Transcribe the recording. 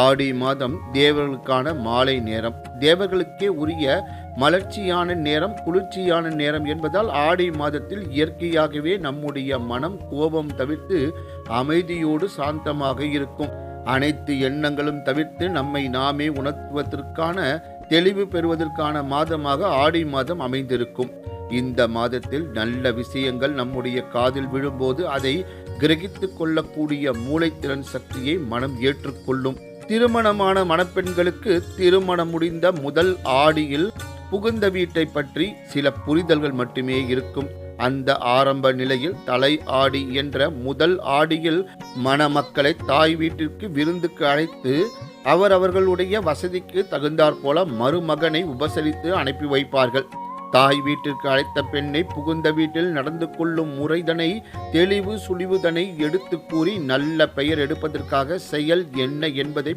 ஆடி மாதம் தேவர்களுக்கான மாலை நேரம். தேவர்களுக்கே உரிய மலர்ச்சியான நேரம், குளிர்ச்சியான நேரம் என்பதால் ஆடி மாதத்தில் இயற்கையாகவே நம்முடைய மனம் கோபம் தவிர்த்து அமைதியோடு சாந்தமாக இருக்கும். அனைத்து எண்ணங்களும் தவிர்த்து நம்மை நாமே உணர்த்துவதற்கான தெளிவு பெறுவதற்கான மாதமாக ஆடி மாதம் அமைந்திருக்கும். இந்த மாதத்தில் நல்ல விஷயங்கள் நம்முடைய காதில் விழும்போது அதை கிரகித்து கொள்ளக்கூடிய மூளைத்திறன் சக்தியை மனம் ஏற்றுக்கொள்ளும். திருமணமான மணப்பெண்களுக்கு திருமணம் முடிந்த முதல் ஆடியில் புகுந்த வீட்டை பற்றி சில புரிதல்கள் மட்டுமே இருக்கும். அந்த ஆரம்ப நிலையில் தலை ஆடி என்ற முதல் ஆடியில் மணமக்களை தாய் வீட்டிற்கு விருந்துக்கு அழைத்து அவர்களுடைய வசதிக்கு தகுந்தாற்போல மருமகனை உபசரித்து அனுப்பி வைப்பார்கள். தாய் வீட்டிற்கு அழைத்த பெண்ணை புகுந்த வீட்டில் நடந்து கொள்ளும் முறைதனை தெளிவு சுழிவுதனை எடுத்து கூறி நல்ல பெயர் எடுப்பதற்காக செயல் என்ன என்பதை